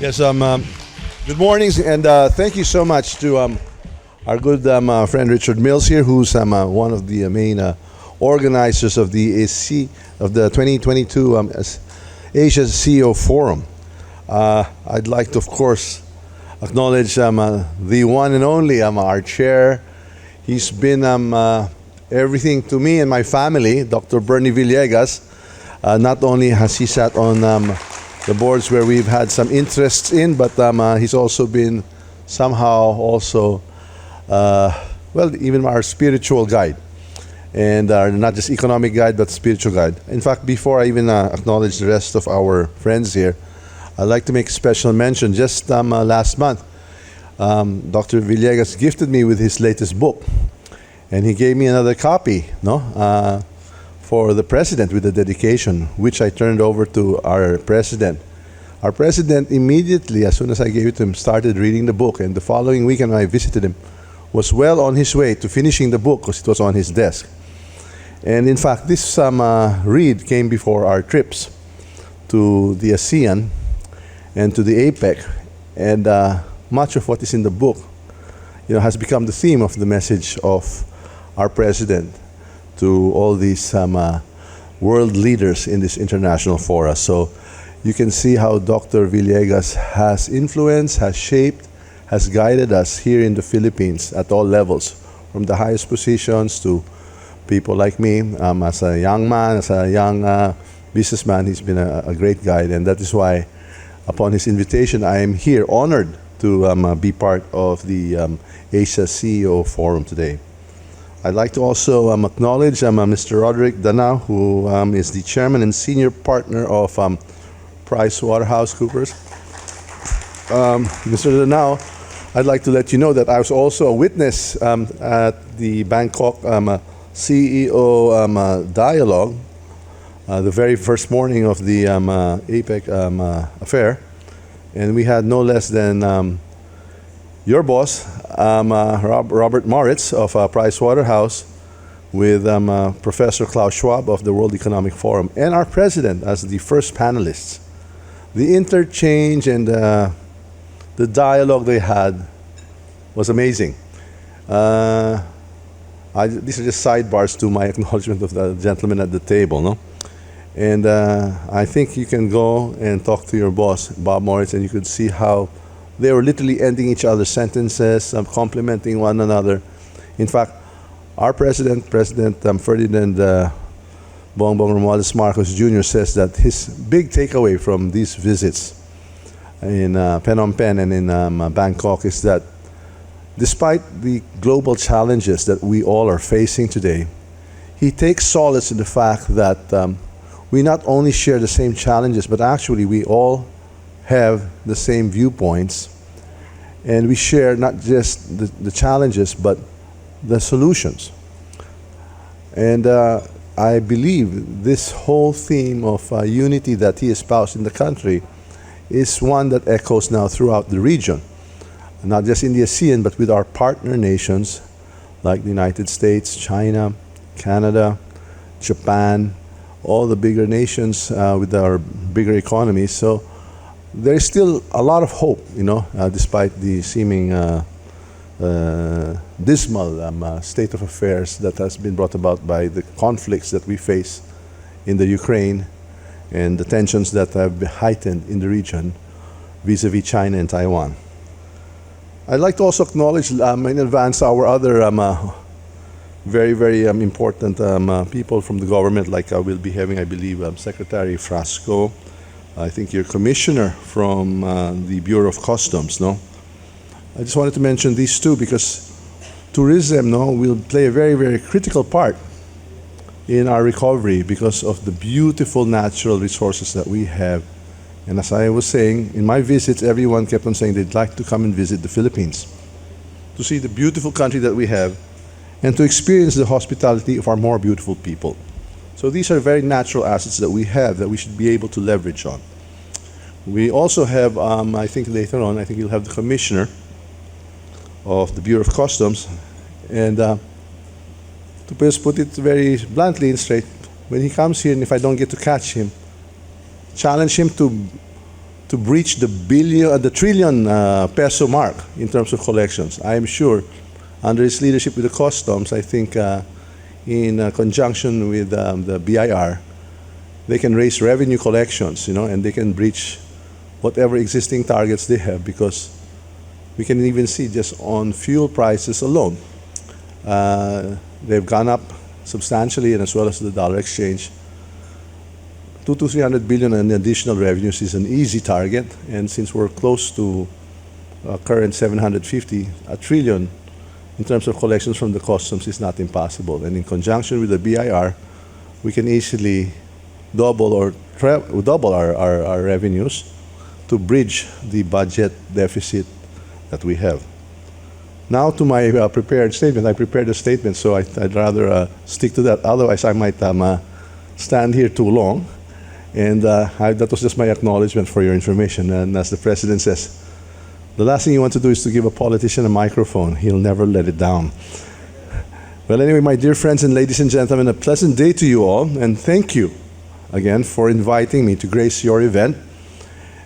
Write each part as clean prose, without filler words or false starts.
Yes, good mornings, and thank you so much to our good friend Richard Mills here, who's one of the main organizers of the AC of the 2022 Asia CEO Forum. I'd like to, of course, acknowledge the one and only our chair. He's been everything to me and my family, Dr. Bernie Villegas. Not only has he sat on the boards where we've had some interests in, but he's also been somehow also, well, even our spiritual guide. And not just economic guide, but spiritual guide. In fact, before I even acknowledge the rest of our friends here, I'd like to make a special mention. Just last month, Dr. Villegas gifted me with his latest book. And he gave me another copy, for the president with a dedication, which I turned over to our president. Our president immediately, as soon as I gave it to him, started reading the book. And the following weekend when I visited him, was well on his way to finishing the book because it was on his desk. And in fact, this read came before our trips to the ASEAN and to the APEC. And much of what is in the book has become the theme of the message of our president to all these world leaders in this international fora. So you can see how Dr. Villegas has influenced, has shaped, has guided us here in the Philippines at all levels, from the highest positions to people like me. As a young man, as a young businessman, he's been a great guide, and that is why, upon his invitation, I am here, honored to be part of the Asia CEO Forum today. I'd like to also acknowledge Mr. Roderick Danao, who is the chairman and senior partner of PricewaterhouseCoopers. Mr. Danao, I'd like to let you know that I was also a witness at the Bangkok CEO dialogue, the very first morning of the APEC affair. And we had no less than your boss, Robert Moritz of Pricewaterhouse, with Professor Klaus Schwab of the World Economic Forum, and our president as the first panelists. The interchange and the dialogue they had was amazing. These are just sidebars to my acknowledgement of the gentleman at the table, no? And I think you can go and talk to your boss, Bob Moritz, and you could see how they were literally ending each other's sentences, complimenting one another. In fact, our President Ferdinand Bongbong Romualdez Marcos Jr. says that his big takeaway from these visits in Phnom Penh and in Bangkok is that despite the global challenges that we all are facing today, he takes solace in the fact that we not only share the same challenges, but actually we all have the same viewpoints, and we share not just the challenges, but the solutions. And I believe this whole theme of unity that he espoused in the country is one that echoes now throughout the region, not just in the ASEAN, but with our partner nations like the United States, China, Canada, Japan, all the bigger nations with our bigger economies. So there is still a lot of hope, despite the seeming dismal state of affairs that has been brought about by the conflicts that we face in the Ukraine and the tensions that have been heightened in the region vis-a-vis China and Taiwan. I'd like to also acknowledge in advance our other very, very important people from the government, like we'll be having, I believe, Secretary Frasco, I think your commissioner from the Bureau of Customs, no? I just wanted to mention these two because tourism, will play a very, very critical part in our recovery because of the beautiful natural resources that we have. And as I was saying, in my visits, everyone kept on saying they'd like to come and visit the Philippines to see the beautiful country that we have and to experience the hospitality of our more beautiful people. So these are very natural assets that we have that we should be able to leverage on. We also have, I think later on, I think you'll have the commissioner of the Bureau of Customs, and to just put it very bluntly and straight, when he comes here and if I don't get to catch him, challenge him to to breach the trillion peso mark in terms of collections. I am sure under his leadership with the customs, I think in conjunction with the BIR, they can raise revenue collections, and they can breach whatever existing targets they have, because we can even see just on fuel prices alone, they've gone up substantially, and as well as the dollar exchange. 200 to 300 billion in additional revenues is an easy target, and since we're close to current 750, a trillion in terms of collections from the customs is not impossible. And in conjunction with the BIR, we can easily double our revenues to bridge the budget deficit that we have. Now to my prepared statement. I prepared a statement, so I'd rather stick to that. Otherwise, I might stand here too long. And that was just my acknowledgement for your information. And as the President says, the last thing you want to do is to give a politician a microphone. He'll never let it down. Well, anyway, my dear friends and ladies and gentlemen, a pleasant day to you all. And thank you again for inviting me to grace your event.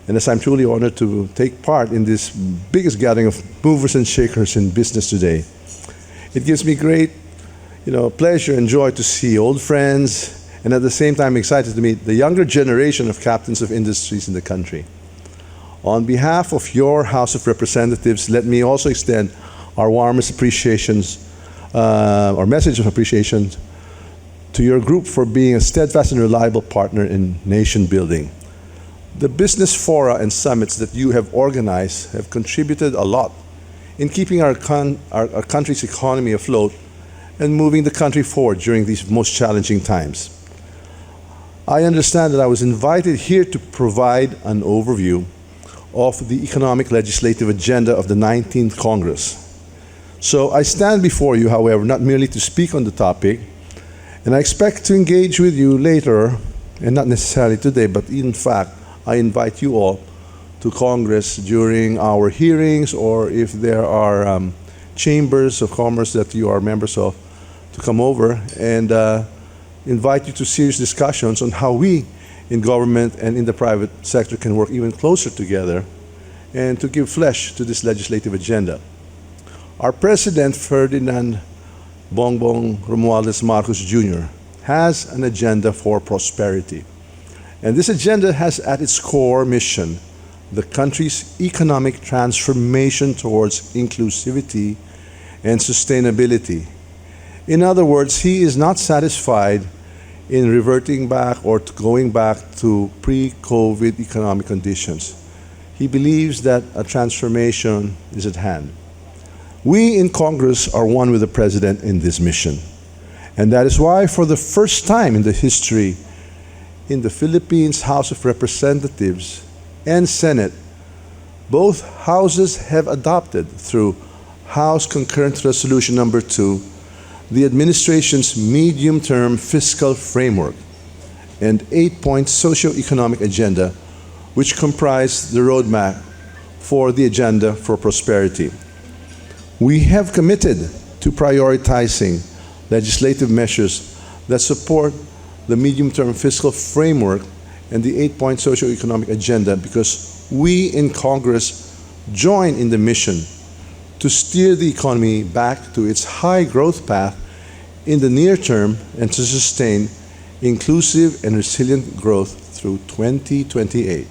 And as I'm truly honored to take part in this biggest gathering of movers and shakers in business today, it gives me great, pleasure and joy to see old friends, and at the same time excited to meet the younger generation of captains of industries in the country. On behalf of your House of Representatives, let me also extend our warmest appreciations, our message of appreciation to your group for being a steadfast and reliable partner in nation building. The business fora and summits that you have organized have contributed a lot in keeping our country's economy afloat and moving the country forward during these most challenging times. I understand that I was invited here to provide an overview of the economic legislative agenda of the 19th Congress. So I stand before you, however, not merely to speak on the topic, and I expect to engage with you later, and not necessarily today, but in fact, I invite you all to Congress during our hearings, or if there are chambers of commerce that you are members of, to come over and invite you to serious discussions on how we in government and in the private sector can work even closer together and to give flesh to this legislative agenda. Our President, Ferdinand Bongbong Romualdez Marcos Jr., has an agenda for prosperity. And this agenda has at its core mission the country's economic transformation towards inclusivity and sustainability. In other words, he is not satisfied in reverting back or going back to pre-COVID economic conditions. He believes that a transformation is at hand. We in Congress are one with the President in this mission. And that is why, for the first time in the history in the Philippines House of Representatives and Senate, both houses have adopted through House Concurrent Resolution Number 2 the administration's medium-term fiscal framework and 8-point socio-economic agenda, which comprise the roadmap for the agenda for prosperity. We have committed to prioritizing legislative measures that support the medium-term fiscal framework and the 8-point socio-economic agenda because we in Congress join in the mission to steer the economy back to its high growth path in the near term and to sustain inclusive and resilient growth through 2028.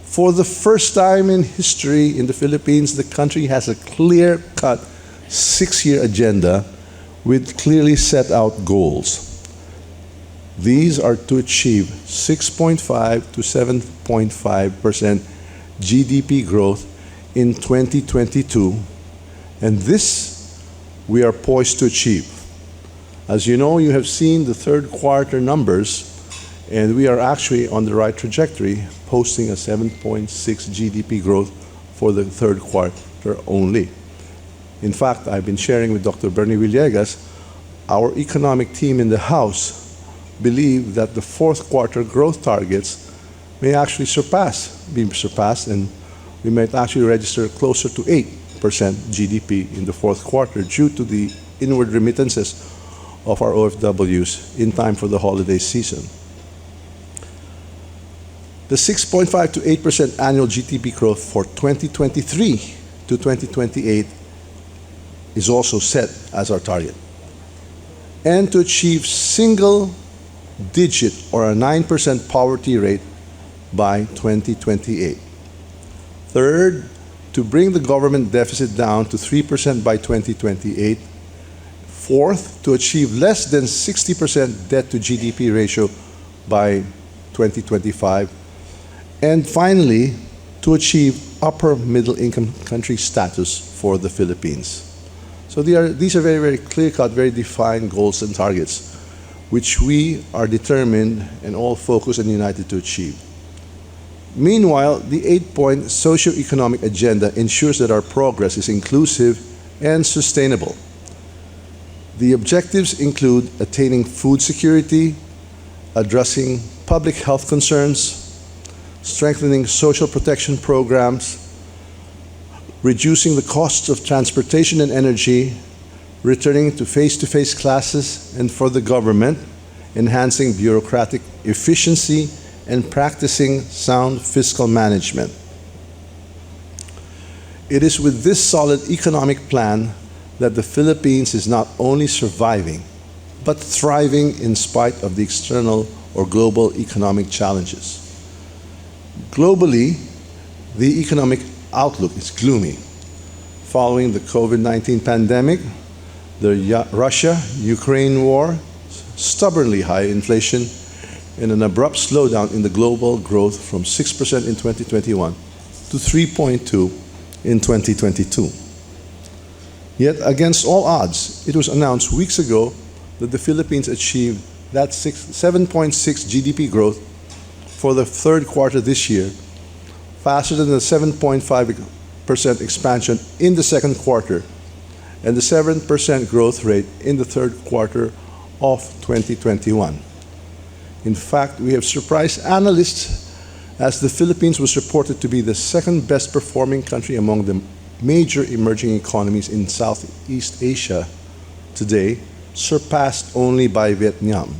For the first time in history in the Philippines, the country has a clear-cut 6-year agenda with clearly set out goals. These are to achieve 6.5 to 7.5% GDP growth in 2022, and this we are poised to achieve. As you know, you have seen the third quarter numbers, and we are actually on the right trajectory, posting a 7.6 GDP growth for the third quarter only. In fact, I've been sharing with Dr. Bernie Villegas, our economic team in the House believe that the fourth quarter growth targets may actually be surpassed, and we might actually register closer to 8% GDP in the fourth quarter due to the inward remittances of our OFWs in time for the holiday season. The 6.5 to 8% annual GDP growth for 2023 to 2028 is also set as our target. And to achieve single-digit or a 9% poverty rate by 2028. Third, to bring the government deficit down to 3% by 2028. Fourth, to achieve less than 60% debt to GDP ratio by 2025. And finally, to achieve upper middle income country status for the Philippines. So these are very, very clear-cut, very defined goals and targets, which we are determined and all focused and united to achieve. Meanwhile, the 8-point socio-economic agenda ensures that our progress is inclusive and sustainable. The objectives include attaining food security, addressing public health concerns, strengthening social protection programs, reducing the costs of transportation and energy, returning to face-to-face classes and for the government, enhancing bureaucratic efficiency, and practicing sound fiscal management. It is with this solid economic plan that the Philippines is not only surviving, but thriving in spite of the external or global economic challenges. Globally, the economic outlook is gloomy. Following the COVID-19 pandemic, the Russia-Ukraine war, stubbornly high inflation, and an abrupt slowdown in the global growth from 6% in 2021 to 3.2% in 2022. Yet, against all odds, it was announced weeks ago that the Philippines achieved that 7.6 GDP growth for the third quarter this year, faster than the 7.5% expansion in the second quarter and the 7% growth rate in the third quarter of 2021. In fact, we have surprised analysts as the Philippines was reported to be the second best performing country among the major emerging economies in Southeast Asia today, surpassed only by Vietnam.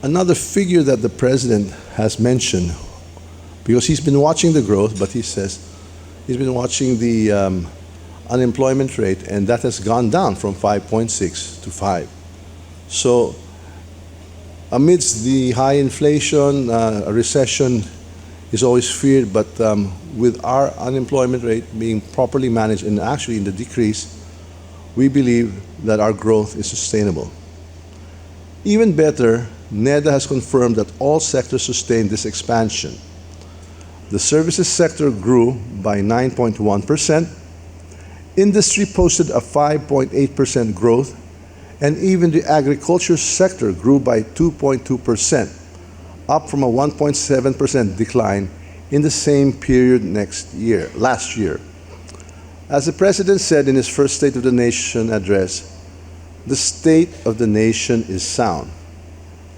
Another figure that the President has mentioned, because he's been watching the growth, but he says he's been watching the unemployment rate, and that has gone down from 5.6 to 5. So amidst the high inflation, a recession is always feared, but with our unemployment rate being properly managed and actually in the decrease, we believe that our growth is sustainable. Even better, NEDA has confirmed that all sectors sustained this expansion. The services sector grew by 9.1%, industry posted a 5.8% growth, and even the agriculture sector grew by 2.2%, up from a 1.7% decline in the same period last year. As the President said in his first State of the Nation address, the state of the nation is sound.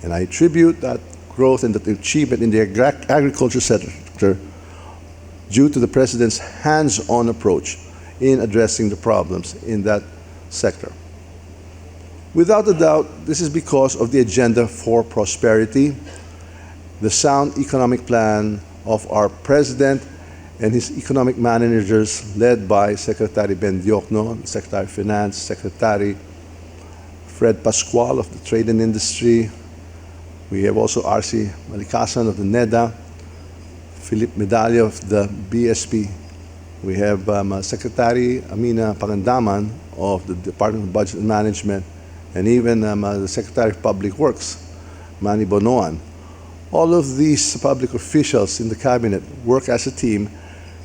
And I attribute that growth and that achievement in the agriculture sector due to the President's hands-on approach in addressing the problems in that sector. Without a doubt, this is because of the agenda for prosperity, the sound economic plan of our President and his economic managers led by Secretary Ben Diokno, Secretary of Finance, Secretary Fred Pascual of the Trade and Industry. We have also R.C. Malikasan of the NEDA, Philip Medalla of the BSP. We have Secretary Amina Pagandaman of the Department of Budget and Management, and even the Secretary of Public Works, Manny Bonoan. All of these public officials in the cabinet work as a team,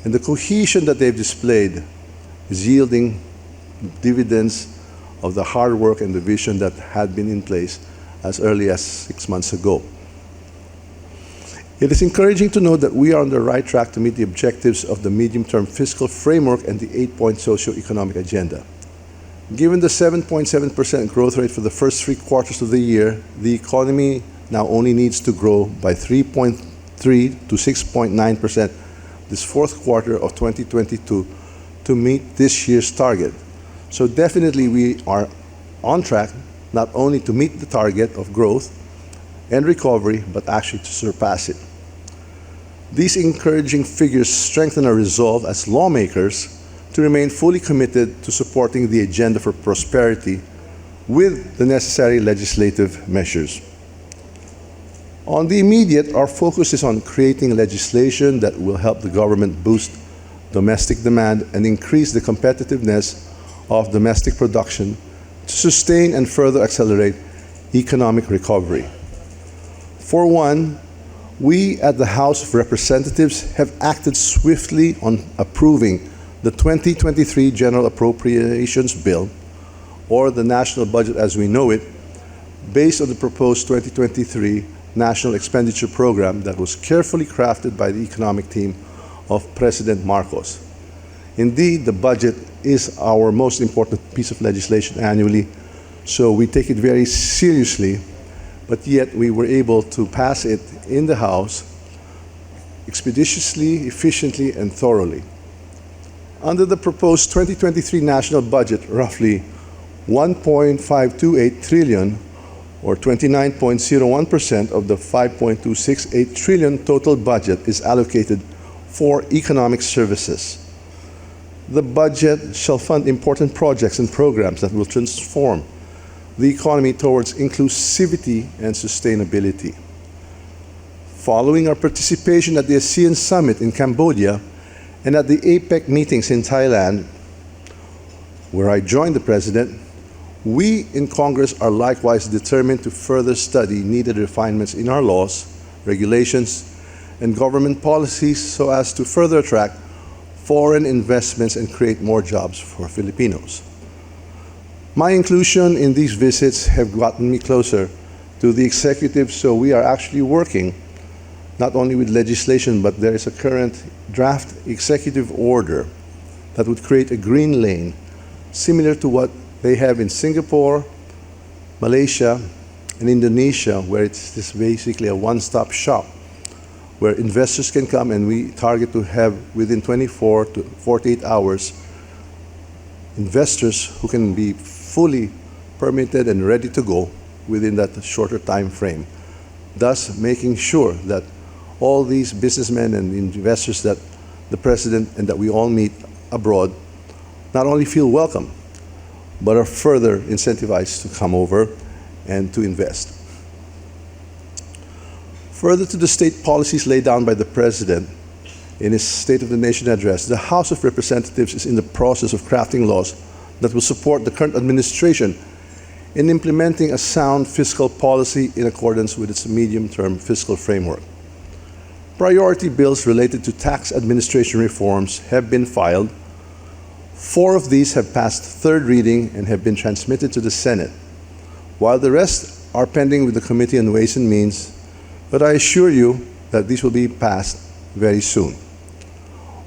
and the cohesion that they've displayed is yielding dividends of the hard work and the vision that had been in place as early as 6 months ago. It is encouraging to note that we are on the right track to meet the objectives of the medium-term fiscal framework and the 8-point socio-economic agenda. Given the 7.7% growth rate for the first 3 quarters of the year, the economy now only needs to grow by 3.3 to 6.9% this fourth quarter of 2022 to meet this year's target. So definitely we are on track not only to meet the target of growth and recovery, but actually to surpass it. These encouraging figures strengthen our resolve as lawmakers to remain fully committed to supporting the agenda for prosperity with the necessary legislative measures. On the immediate, our focus is on creating legislation that will help the government boost domestic demand and increase the competitiveness of domestic production to sustain and further accelerate economic recovery. For one, we at the House of Representatives have acted swiftly on approving the 2023 General Appropriations Bill, or the national budget as we know it, based on the proposed 2023 National Expenditure Program that was carefully crafted by the economic team of President Marcos. Indeed, the budget is our most important piece of legislation annually, so we take it very seriously, but yet we were able to pass it in the House expeditiously, efficiently, and thoroughly. Under the proposed 2023 national budget, roughly 1.528 trillion or 29.01% of the 5.268 trillion total budget is allocated for economic services. The budget shall fund important projects and programs that will transform the economy towards inclusivity and sustainability. Following our participation at the ASEAN Summit in Cambodia and at the APEC meetings in Thailand, where I joined the President, we in Congress are likewise determined to further study needed refinements in our laws, regulations, and government policies so as to further attract foreign investments and create more jobs for Filipinos. My inclusion in these visits have gotten me closer to the executive, so we are actually working not only with legislation, but there is a current draft executive order that would create a green lane similar to what they have in Singapore, Malaysia, and Indonesia, where it's just basically a one-stop shop where investors can come, and we target to have within 24 to 48 hours investors who can be fully permitted and ready to go within that shorter time frame, thus making sure that all these businessmen and investors that the President and that we all meet abroad not only feel welcome, but are further incentivized to come over and to invest. Further to the state policies laid down by the President in his State of the Nation address, the House of Representatives is in the process of crafting laws that will support the current administration in implementing a sound fiscal policy in accordance with its medium-term fiscal framework. Priority bills related to tax administration reforms have been filed. 4 of these have passed third reading and have been transmitted to the Senate, while the rest are pending with the Committee on Ways and Means, but I assure you that these will be passed very soon.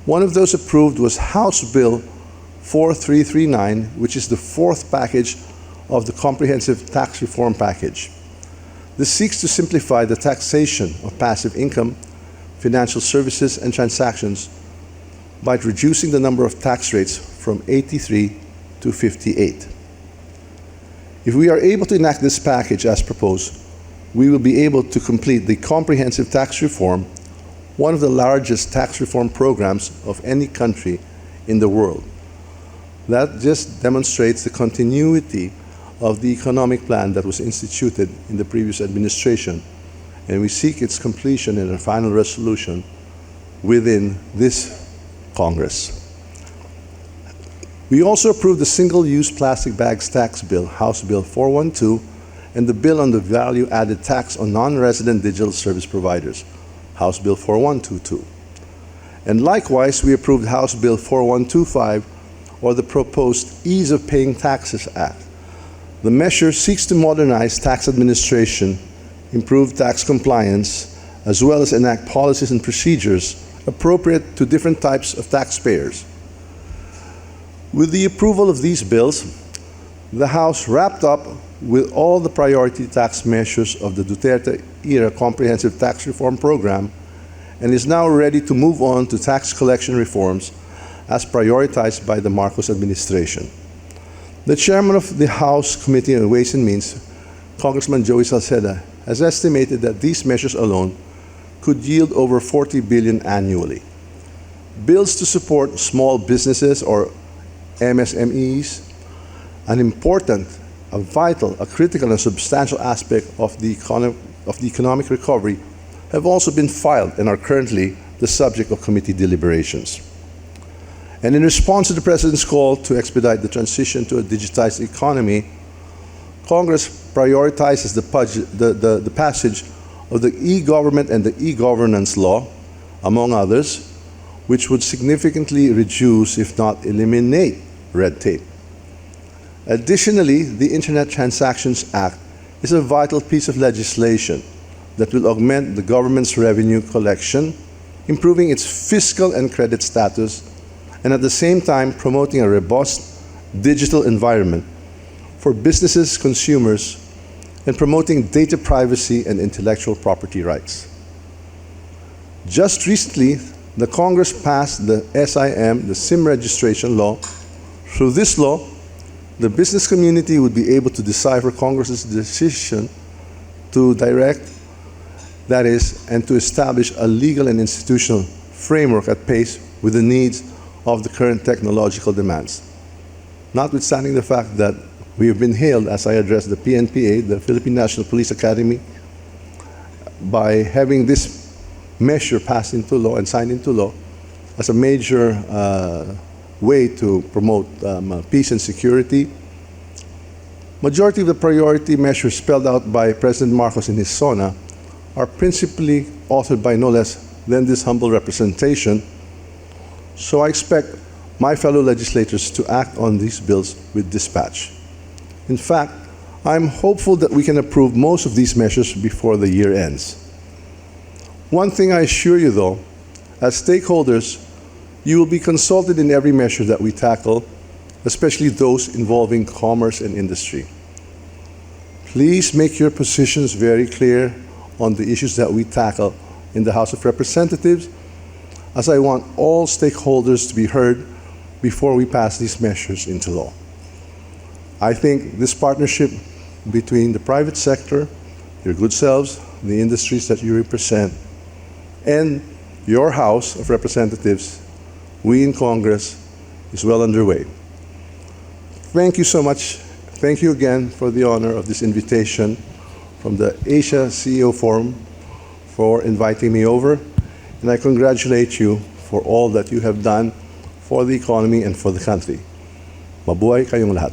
One of those approved was House Bill 4339, which is the 4th package of the comprehensive tax reform package. This seeks to simplify the taxation of passive income, financial services, and transactions by reducing the number of tax rates from 83 to 58. If we are able to enact this package as proposed, we will be able to complete the comprehensive tax reform, one of the largest tax reform programs of any country in the world. That just demonstrates the continuity of the economic plan that was instituted in the previous administration, and we seek its completion in a final resolution within this Congress. We also approved the Single-Use Plastic Bags Tax Bill, House Bill 412, and the Bill on the Value-Added Tax on Non-Resident Digital Service Providers, House Bill 4122. And likewise, we approved House Bill 4125, or the proposed Ease of Paying Taxes Act. The measure seeks to modernize tax administration, improve tax compliance, as well as enact policies and procedures appropriate to different types of taxpayers. With the approval of these bills, the House wrapped up with all the priority tax measures of the Duterte-era Comprehensive Tax Reform Program and is now ready to move on to tax collection reforms as prioritized by the Marcos administration. The chairman of the House Committee on Ways and Means, Congressman Joey Salceda, has estimated that these measures alone could yield over 40 billion annually. Bills to support small businesses or MSMEs, an important, a vital, a critical and substantial aspect of the economic recovery, have also been filed and are currently the subject of committee deliberations. And in response to the President's call to expedite the transition to a digitized economy, Congress prioritizes the passage of the e-government and the e-governance law, among others, which would significantly reduce, if not eliminate, red tape. Additionally, the Internet Transactions Act is a vital piece of legislation that will augment the government's revenue collection, improving its fiscal and credit status, and at the same time promoting a robust digital environment for businesses, consumers, and promoting data privacy and intellectual property rights. Just recently, the Congress passed the SIM, the SIM registration law. Through this law, the business community would be able to decipher Congress's decision to direct, that is, and to establish a legal and institutional framework at pace with the needs of the current technological demands. Notwithstanding the fact that we have been hailed, as I addressed the PNPA, the Philippine National Police Academy, by having this measure passed into law and signed into law as a major way to promote peace and security. Majority of the priority measures spelled out by President Marcos in his SONA are principally authored by no less than this humble representation. So I expect my fellow legislators to act on these bills with dispatch. In fact, I'm hopeful that we can approve most of these measures before the year ends. One thing I assure you though, as stakeholders, you will be consulted in every measure that we tackle, especially those involving commerce and industry. Please make your positions very clear on the issues that we tackle in the House of Representatives, as I want all stakeholders to be heard before we pass these measures into law. I think this partnership between the private sector, your good selves, the industries that you represent, and your House of Representatives, we in Congress, is well underway. Thank you so much. Thank you again for the honor of this invitation from the Asia CEO Forum for inviting me over, and I congratulate you for all that you have done for the economy and for the country. Mabuhay kayong lahat.